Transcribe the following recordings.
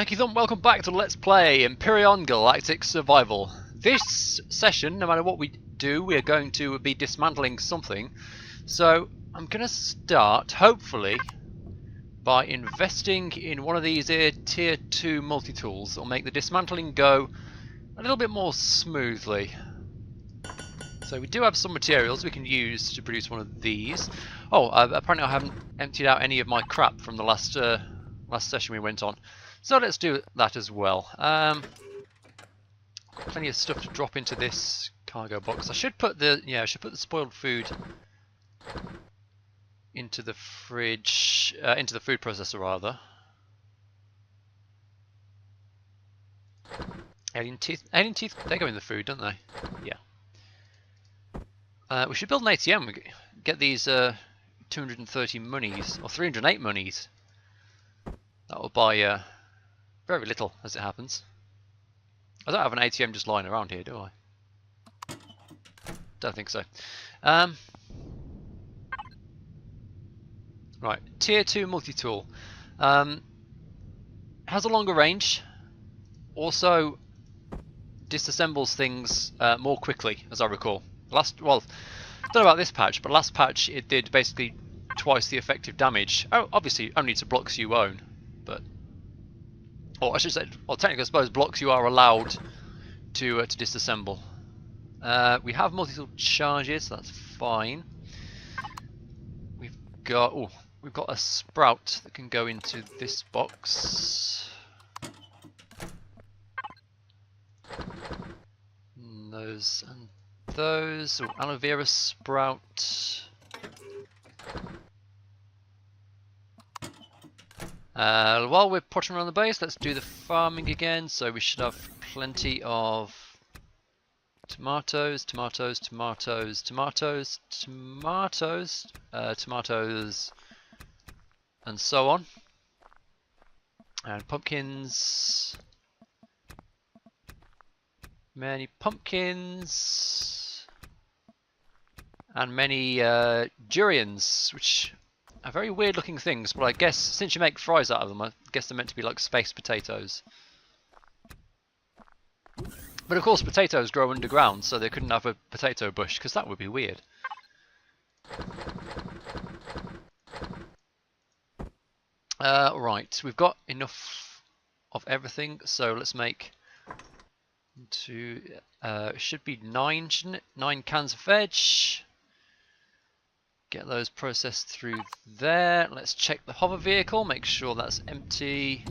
EkkiThump, welcome back to Let's Play Empyrion Galactic Survival. This session, no matter what we do, we are going to be dismantling something. So I'm going to start, hopefully, by investing in one of these here tier 2 multi-tools that will make the dismantling go a little bit more smoothly. So we do have some materials we can use to produce one of these. Oh, apparently I haven't emptied out any of my crap from the last session we went on. So let's do that as well. Plenty of stuff to drop into this cargo box. I should put the spoiled food into the fridge, into the food processor rather. Alien teeth, they go in the food, don't they? Yeah. We should build an ATM. Get these 230 monies or 308 monies. That will buy very little, as it happens. I don't have an ATM just lying around here, do I? Don't think so. Right, tier 2 multi-tool. Has a longer range. Also disassembles things more quickly, as I recall. I don't know about this patch, but last patch it did basically twice the effective damage. Oh, obviously only to blocks you own, but... Or I should say, well, technically I suppose blocks you are allowed to disassemble. We have multi-tool charges, so that's fine. We've got a sprout that can go into this box. And those and those. Aloe vera sprout. While we're pottering around the base, let's do the farming again. So we should have plenty of tomatoes, tomatoes, and so on. And pumpkins. Many pumpkins. And many durians, which are very weird looking things, but I guess since you make fries out of them, I guess they're meant to be like space potatoes. But of course potatoes grow underground, so they couldn't have a potato bush, because that would be weird. Right, we've got enough of everything, so let's make should be 9, shouldn't it? 9 cans of veg. Get those processed through there. Let's check the hover vehicle, make sure that's empty.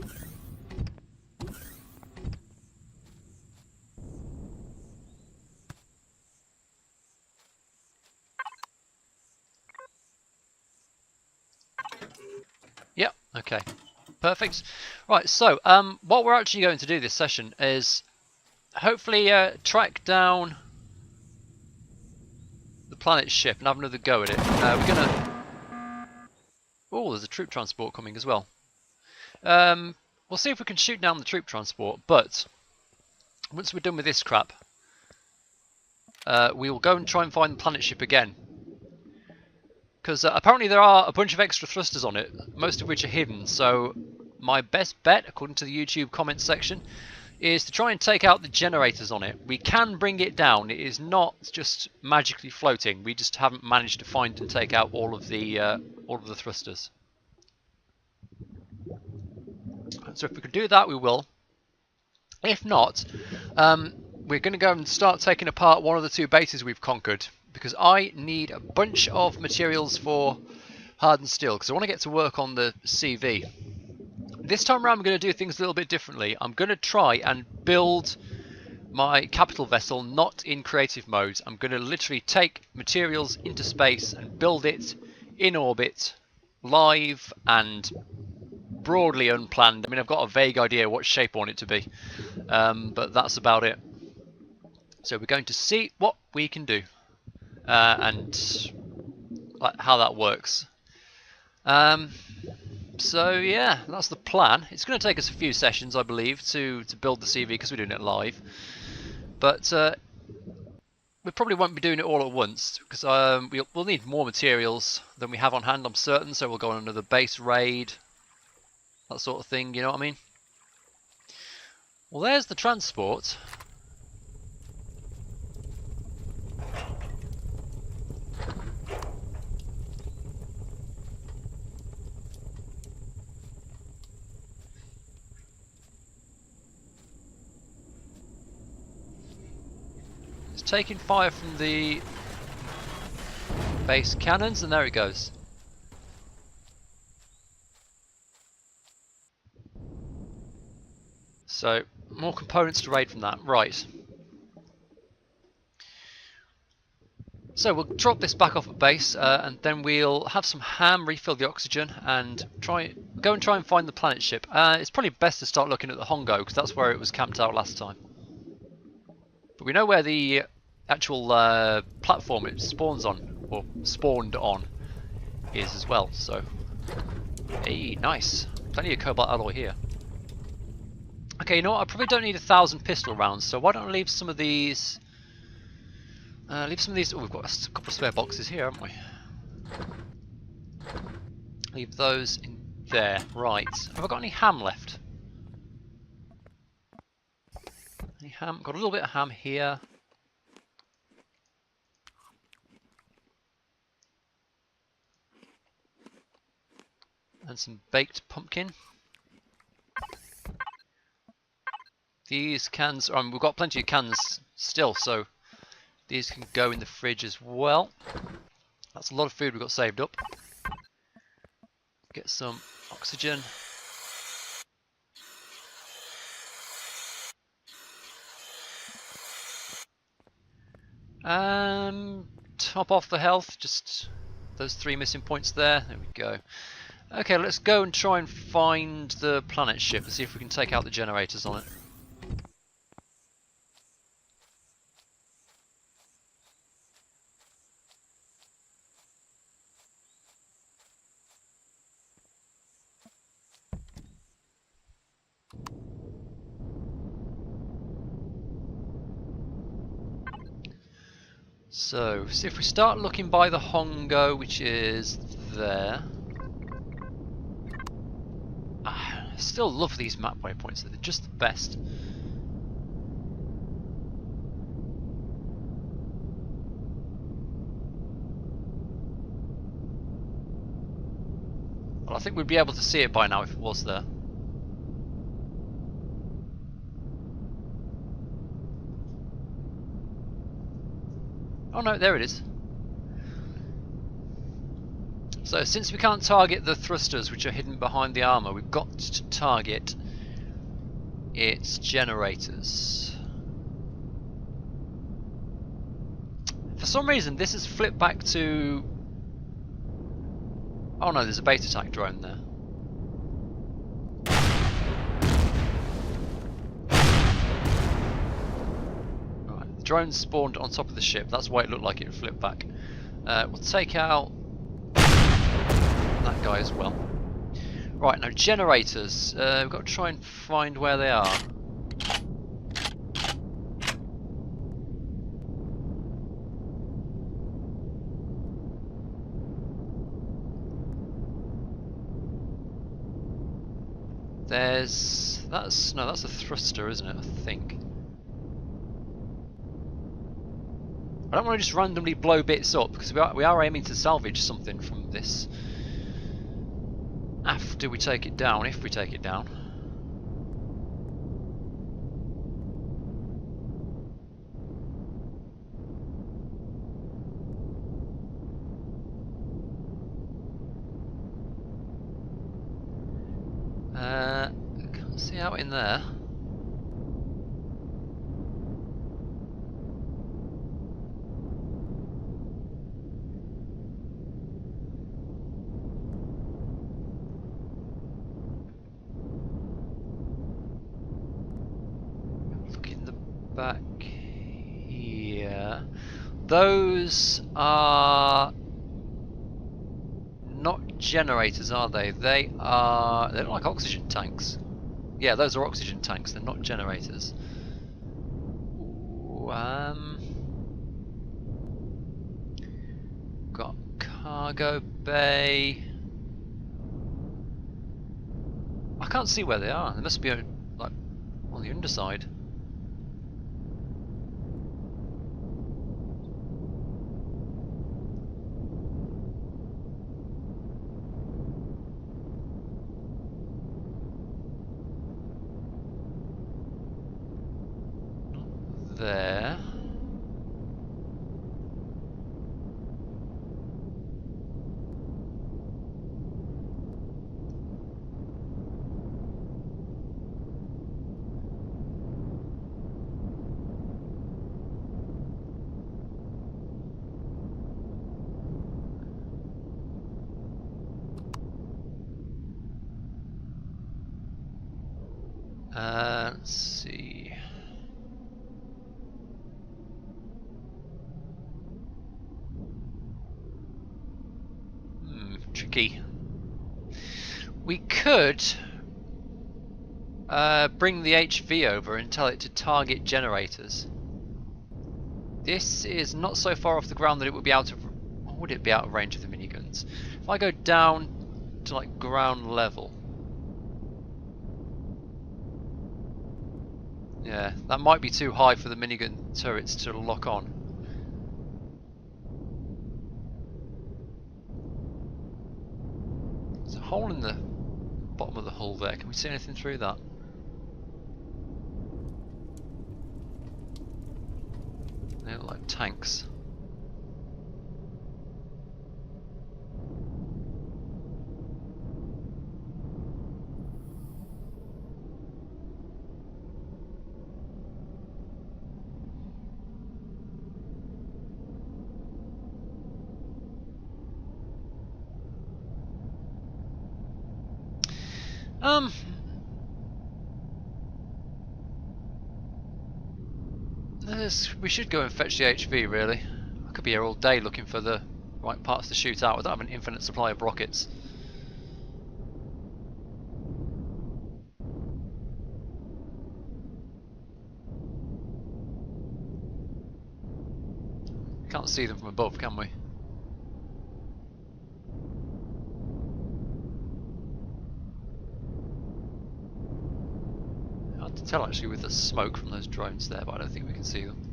Yep, okay. Perfect. Right, so what we're actually going to do this session is hopefully track down the planet ship and have another go at it. We're gonna... Oh, there's a troop transport coming as well. We'll see if we can shoot down the troop transport, but once we're done with this crap, we will go and try and find the planet ship again. Because apparently there are a bunch of extra thrusters on it, most of which are hidden, so my best bet, according to the YouTube comments section, is to try and take out the generators on it. We can bring it down, it is not just magically floating, we just haven't managed to find and take out all of the thrusters. So if we can do that, we will. If not, we're going to go and start taking apart one of the 2 bases we've conquered, because I need a bunch of materials for hardened steel, because I want to get to work on the CV. This time around I'm going to do things a little bit differently. I'm going to try and build my capital vessel not in creative mode. I'm going to literally take materials into space and build it in orbit, live and broadly unplanned. I mean, I've got a vague idea what shape I want it to be, but that's about it. So we're going to see what we can do and how that works. So yeah, that's the plan. It's going to take us a few sessions, I believe, to build the CV because we're doing it live. But we probably won't be doing it all at once because we'll need more materials than we have on hand, I'm certain. So we'll go on another base raid, that sort of thing. You know what I mean? Well, there's the transport. It's taking fire from the base cannons, and there it goes. So, more components to raid from that. Right. So we'll drop this back off at base, and then we'll have some ham, refill the oxygen, and go and try and find the planet ship. It's probably best to start looking at the Hongo, because that's where it was camped out last time. But we know where the actual platform it spawns on, or spawned on, is as well. So, hey, nice. Plenty of cobalt alloy here. Okay, you know what? I probably don't need 1,000 pistol rounds, so why don't I leave some of these... Oh, we've got a couple of spare boxes here, haven't we? Leave those in there. Right. Have I got any ham left? Any ham? Got a little bit of ham here. And some baked pumpkin. These cans, we've got plenty of cans still, so these can go in the fridge as well. That's a lot of food we've got saved up. Get some oxygen. Top off the health, just those 3 missing points there. There we go. Okay, let's go and try and find the planet ship and see if we can take out the generators on it. So, see if we start looking by the Hongo, which is there. I still love these map waypoints, they're just the best. Well, I think we'd be able to see it by now if it was there. Oh no, there it is. So since we can't target the thrusters which are hidden behind the armour, we've got to target its generators. For some reason this is flipped back to... Oh no, there's a bait attack drone there. Drone spawned on top of the ship, that's why it looked like it flipped back. We'll take out that guy as well. Right, now generators. We've got to try and find where they are. That's a thruster, isn't it? I think. I don't want to just randomly blow bits up because we are aiming to salvage something from this after we take it down, if we take it down. I can't see out in there. Back here. Those are not generators, are they? They're like oxygen tanks. Yeah, those are oxygen tanks, they're not generators. Got cargo bay. I can't see where they are. They must be like on on the underside. Not there. Let's see. Tricky. We could bring the HV over and tell it to target generators. This is not so far off the ground that it would be out of... Or would it be out of range of the miniguns? If I go down to like ground level... Yeah, that might be too high for the minigun turrets to lock on. There's a hole in the bottom of the hull there. Can we see anything through that? They look like tanks. We should go and fetch the HV really. I could be here all day looking for the right parts to shoot out without having an infinite supply of rockets. Can't see them from above, can we? Hard to tell actually with the smoke from those drones there, but I don't think we can see them.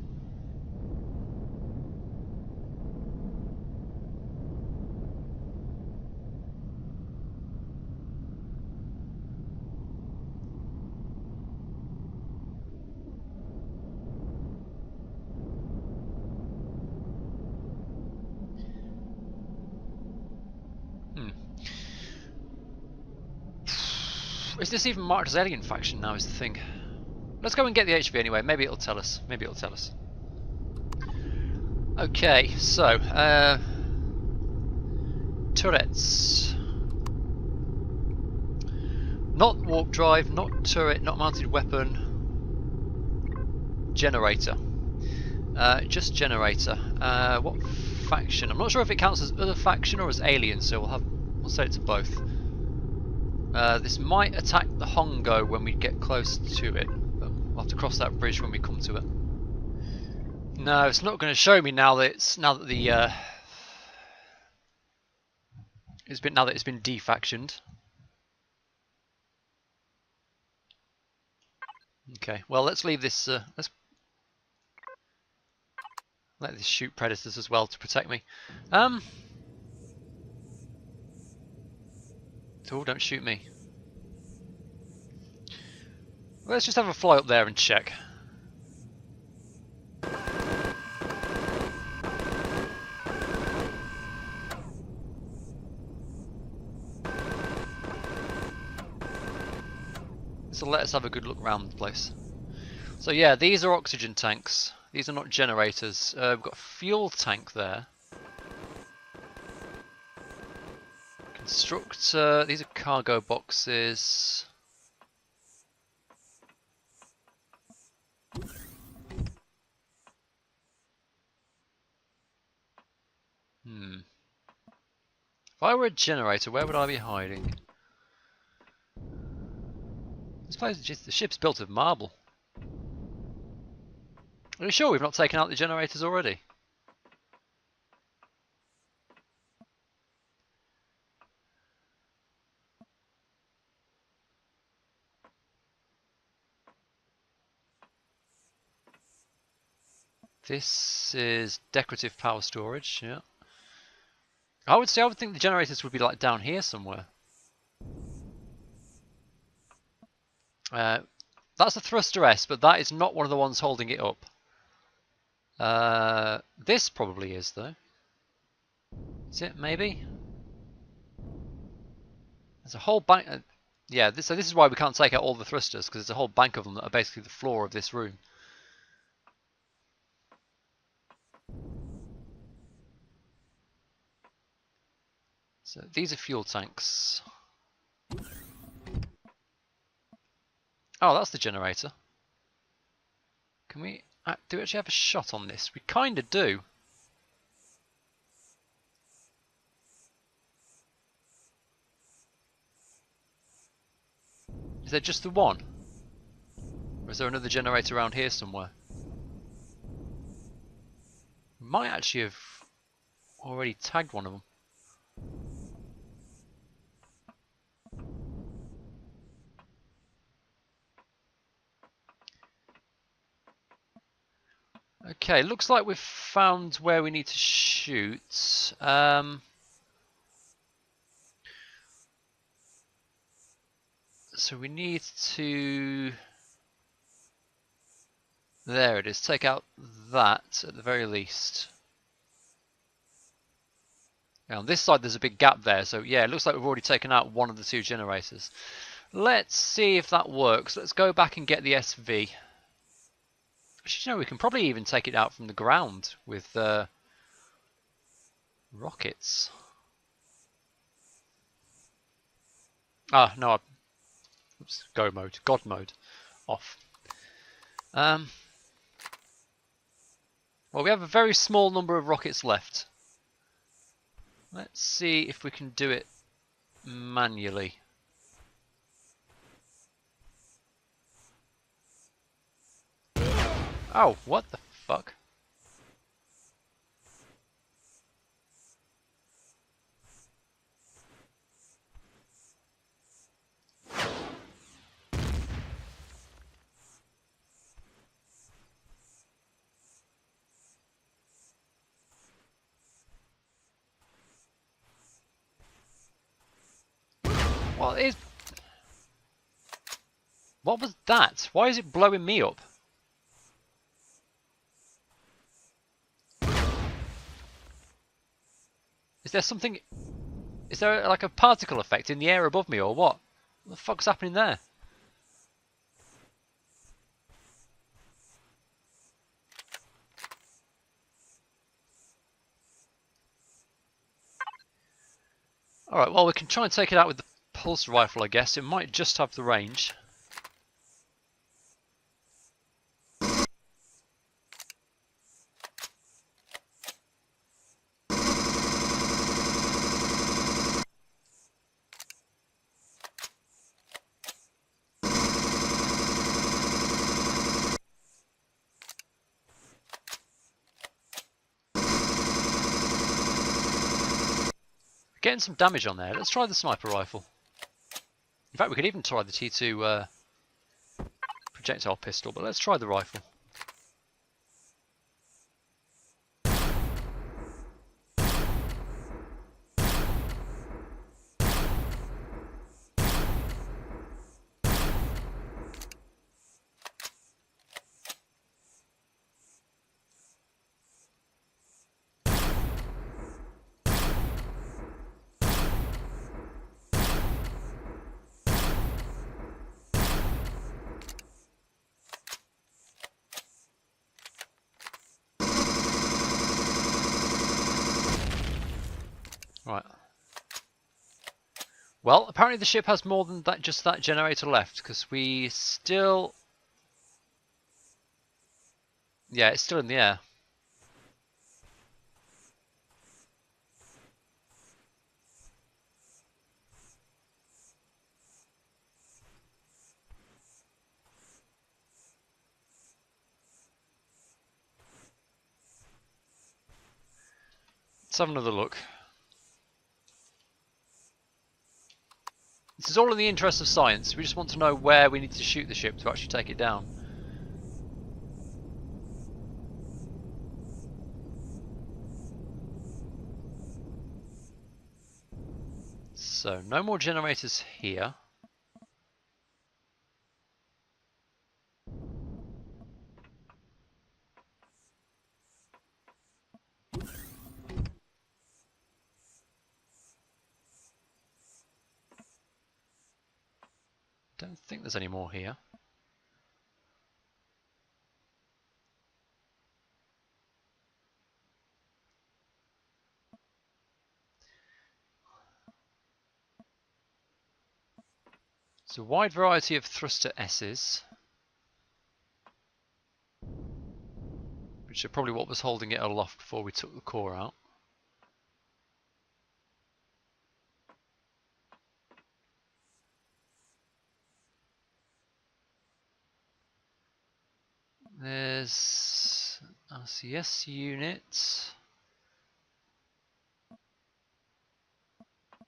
Is this even marked as alien faction now is the thing. Let's go and get the HV anyway, maybe it'll tell us. Maybe it'll tell us. Okay, so turrets. Not warp drive, not turret, not mounted weapon. Generator. Just generator. What faction? I'm not sure if it counts as other faction or as alien, so we'll set it to both. This might attack the Hongo when we get close to it, but we'll have to cross that bridge when we come to it. No, it's not going to show me now that it's now that it's been defactioned. Okay, well let's leave this. Let's let this shoot predators as well to protect me. Oh, don't shoot me. Let's just have a fly up there and check. So let us have a good look around the place. So yeah, these are oxygen tanks. These are not generators. We've got a fuel tank there. Constructor. These are cargo boxes. If I were a generator, where would I be hiding? This place, the ship's built of marble. Are you sure we've not taken out the generators already? This is decorative power storage, yeah. I would think the generators would be like down here somewhere. That's a thruster S, but that is not one of the ones holding it up. This probably is, though. Is it? Maybe? There's a whole bank... yeah, so this is why we can't take out all the thrusters, because there's a whole bank of them that are basically the floor of this room. So these are fuel tanks. Oh, that's the generator. Can we... do we actually have a shot on this? We kind of do. Is there just the one? Or is there another generator around here somewhere? We might actually have already tagged one of them. Okay, looks like we've found where we need to shoot. So we need to... there it is, take out that at the very least. Now on this side there's a big gap there, so yeah, it looks like we've already taken out one of the two generators. Let's see if that works. Let's go back and get the SV. Actually, no, we can probably even take it out from the ground with rockets. Ah, no, oops, go mode, God mode, off. Well, we have a very small number of rockets left. Let's see if we can do it manually. Oh, what the fuck? What was that? Why is it blowing me up? Is there something... is there like a particle effect in the air above me or what? What the fuck's happening there? Alright, well we can try and take it out with the pulse rifle, I guess. It might just have the range. Getting some damage on there. Let's try the sniper rifle. In fact, we could even try the T2 projectile pistol, but let's try the rifle. Right. Well, apparently the ship has more than that, just that generator left, because we still... yeah, it's still in the air. Let's have another look. This is all in the interest of science. We just want to know where we need to shoot the ship to actually take it down. So no more generators here. Don't think there's any more here. It's a wide variety of thruster S's, which are probably what was holding it aloft before we took the core out. There's an RCS unit.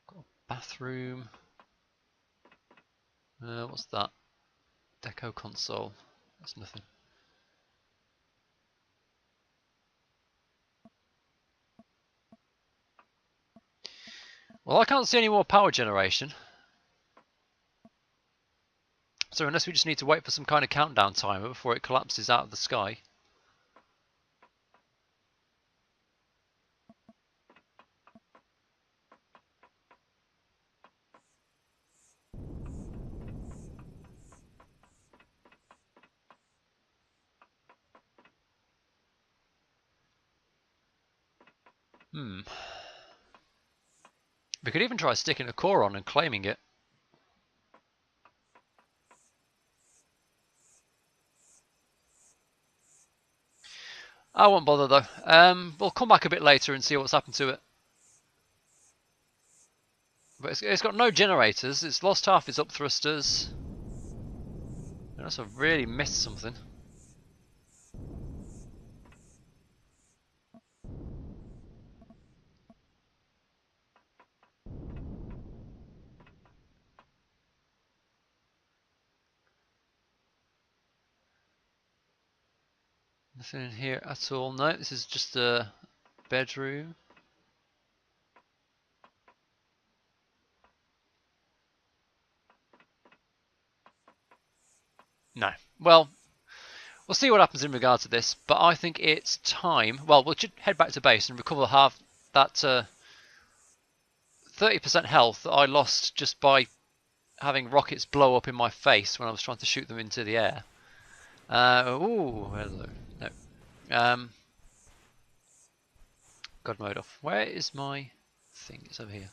Got a bathroom. What's that? Deco console. That's nothing. Well, I can't see any more power generation. So unless we just need to wait for some kind of countdown timer before it collapses out of the sky. We could even try sticking a core on and claiming it. I won't bother though. We'll come back a bit later and see what's happened to it. But it's got no generators. It's lost half its up thrusters. Unless I've really missed something. Nothing in here at all. No, this is just a bedroom. No. Well, we'll see what happens in regard to this, but I think it's time. Well, we'll head back to base and recover half that 30% health that I lost just by having rockets blow up in my face when I was trying to shoot them into the air. Ooh, hello. No. God mode off. Where is my thing? It's over here.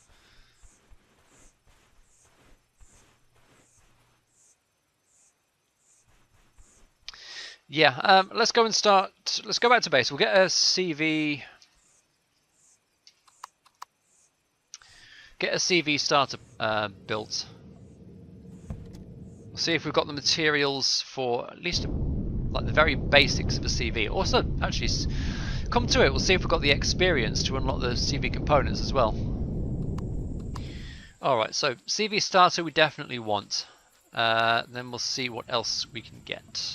Yeah, let's go and start. Let's go back to base. We'll get a CV. Get a CV starter built. We'll see if we've got the materials for at least like the very basics of a CV. Also, actually, come to it. We'll see if we've got the experience to unlock the CV components as well. All right, so CV starter we definitely want. Then we'll see what else we can get.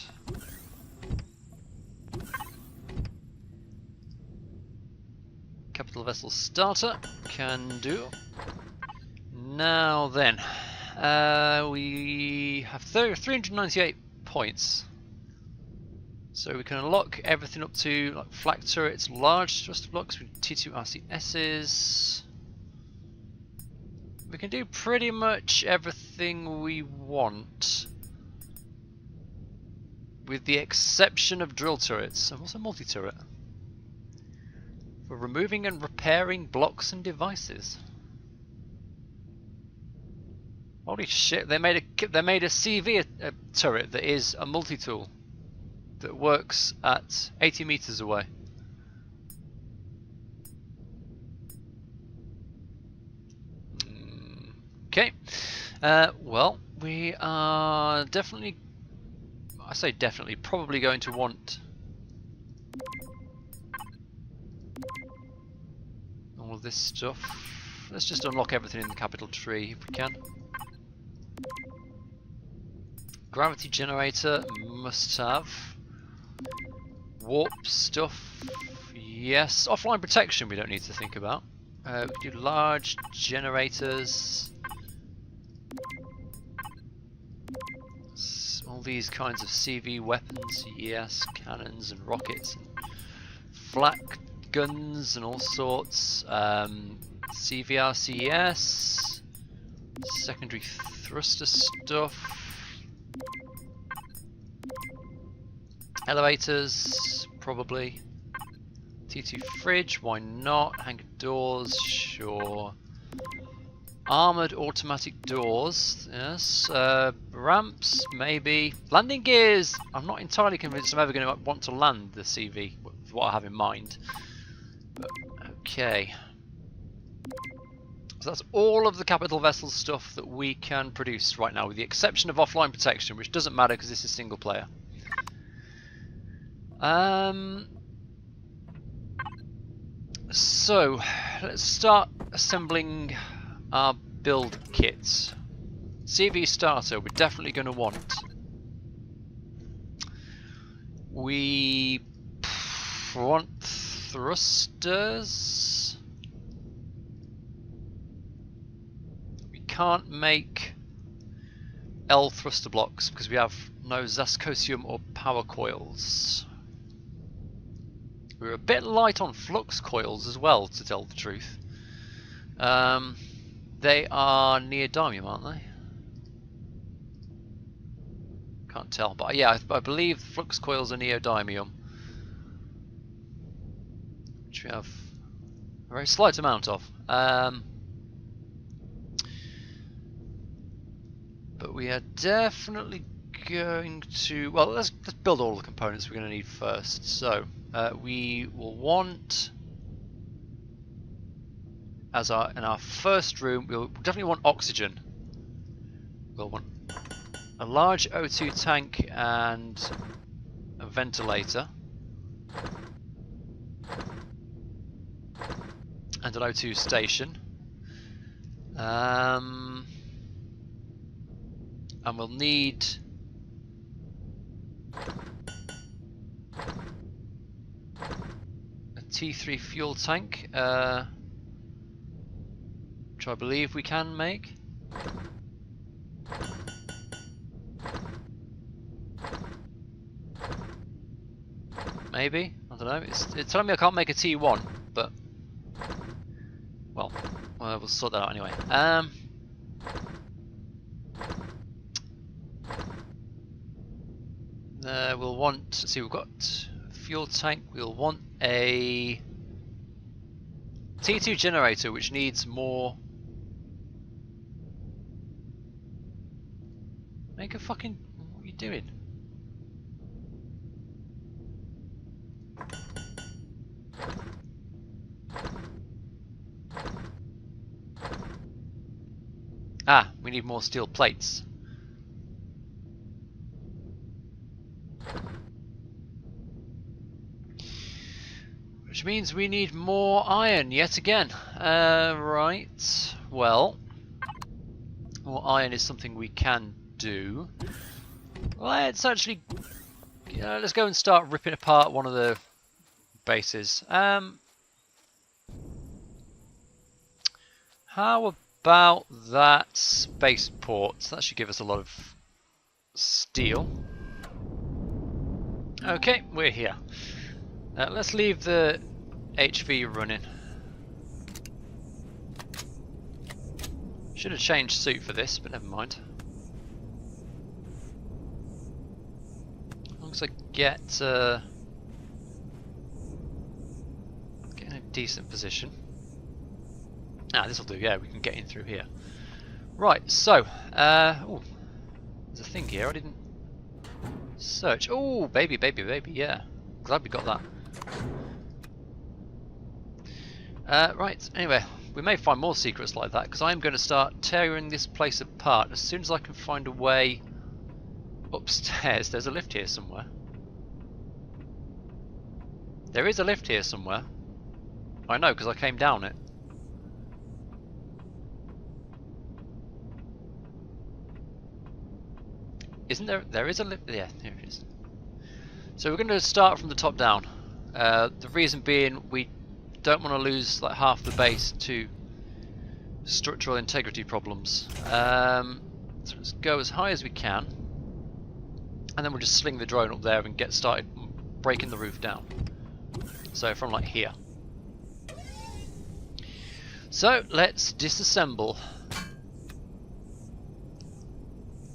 Capital vessel starter can do. Now then, we have 398 points, so we can unlock everything up to like flak turrets, large thruster blocks with T2 RCSs. We can do pretty much everything we want, with the exception of drill turrets. And what's a multi-turret? For removing and repairing blocks and devices. Holy shit! They made a CV turret that is a multi-tool that works at 80 meters away. Okay. Well, we are definitely. I say definitely. Probably going to want all of this stuff. Let's just unlock everything in the capital tree if we can. Gravity generator, must have. Warp stuff, yes. Offline protection we don't need to think about. We do large generators. All these kinds of CV weapons, yes, cannons and rockets, and flak guns and all sorts. CVRCS, secondary thruster stuff. Elevators, probably. T2 fridge, why not? Hangar doors, sure. Armoured automatic doors, yes. Ramps, maybe. Landing gears! I'm not entirely convinced I'm ever going to want to land the CV, with what I have in mind. But, okay. So that's all of the capital vessel stuff that we can produce right now, with the exception of offline protection, which doesn't matter because this is single player. So, let's start assembling our build kits. CV starter we're definitely going to want. We want thrusters. We can't make L thruster blocks because we have no Zascosium or power coils. We're a bit light on flux coils as well, to tell the truth. They are neodymium, aren't they? Can't tell, but yeah, I believe flux coils are neodymium, which we have a very slight amount of. But we are definitely going to, well, let's build all the components we're going to need first. So we will want, as in our first room, we'll definitely want oxygen. We'll want a large O2 tank and a ventilator, and an O2 station. And we'll need a T3 fuel tank, which I believe we can make. Maybe? I don't know. It's telling me I can't make a T1, but well, we'll sort that out anyway. We'll want, let's see, we've got a fuel tank. We'll want a T2 generator, which needs more. Make a fucking, what are you doing? Ah, we need more steel plates. Which means we need more iron yet again. Right, well, more iron is something we can do. Let's actually, let's go and start ripping apart one of the bases. How about that spaceport? That should give us a lot of steel. Okay, we're here. Let's leave the HV running. Should have changed suit for this, but never mind. As long as I get in a decent position. Ah, this will do. Yeah, we can get in through here. Right. So, oh, there's a thing here. I didn't search. Oh, baby, baby, baby. Yeah, glad we got that. Right, anyway, we may find more secrets like that, because I'm going to start tearing this place apart as soon as I can find a way upstairs. There's a lift here somewhere. There is a lift here somewhere. I know, because I came down it. Isn't there? There is a lift. Yeah, here it is. So we're going to start from the top down. The reason being, we don't want to lose like half the base to structural integrity problems. So let's go as high as we can, and then we'll just sling the drone up there and get started breaking the roof down. So from like here. So let's disassemble.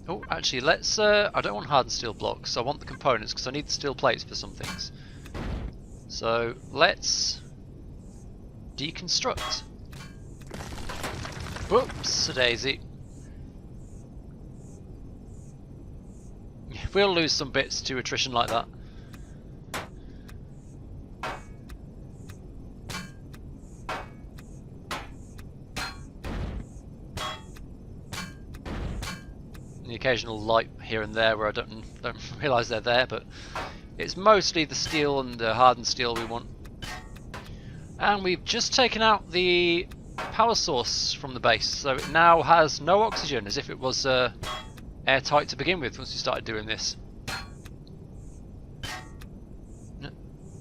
Oh, actually, let's. I don't want hardened steel blocks. I want the components because I need the steel plates for some things. So let's deconstruct. Whoops, a daisy. We'll lose some bits to attrition like that. The occasional light here and there where I don't realise they're there, but it's mostly the steel and the hardened steel we want. And we've just taken out the power source from the base, so it now has no oxygen, as if it was airtight to begin with once we started doing this.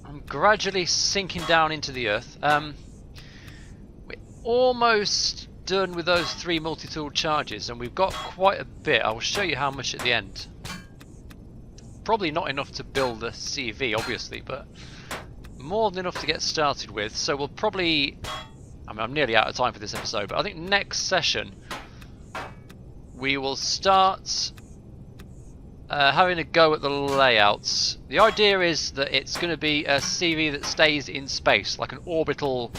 I'm gradually sinking down into the earth. We're almost done with those 3 multi-tool charges, and we've got quite a bit. I will show you how much at the end. Probably not enough to build a CV, obviously, but more than enough to get started with. So we'll probably, I mean, I'm nearly out of time for this episode, but I think next session we will start having a go at the layouts. The idea is that it's going to be a CV that stays in space, like an orbital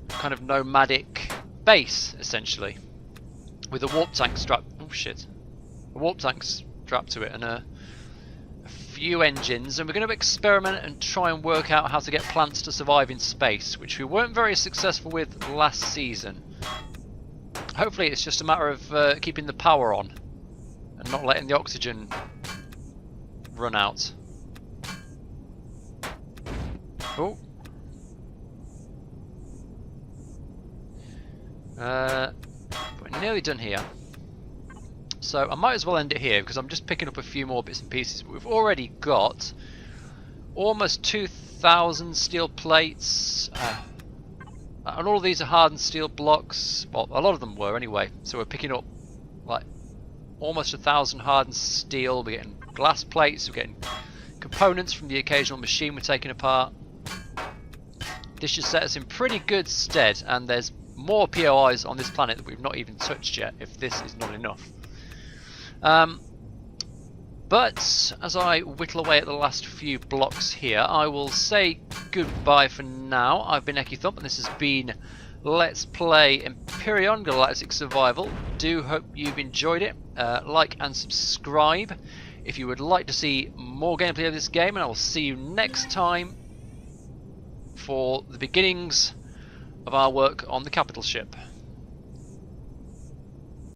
kind of nomadic base, essentially, with a warp tank strapped. Oh shit! A warp tank strapped to it and a few engines, and we're going to experiment and try and work out how to get plants to survive in space, which we weren't very successful with last season. Hopefully, it's just a matter of keeping the power on and not letting the oxygen run out. Oh. We're nearly done here, so I might as well end it here because I'm just picking up a few more bits and pieces. But we've already got almost 2,000 steel plates, and all of these are hardened steel blocks. Well, a lot of them were anyway, so we're picking up like almost 1,000 hardened steel. We're getting glass plates, we're getting components from the occasional machine we're taking apart. This should set us in pretty good stead, and there's more POIs on this planet that we've not even touched yet, if this is not enough. But as I whittle away at the last few blocks here, I will say goodbye for now. I've been EkkiThump, and this has been Let's Play Empyrion Galactic Survival. Do hope you've enjoyed it. Like and subscribe if you would like to see more gameplay of this game, and I will see you next time for the beginnings of our work on the capital ship.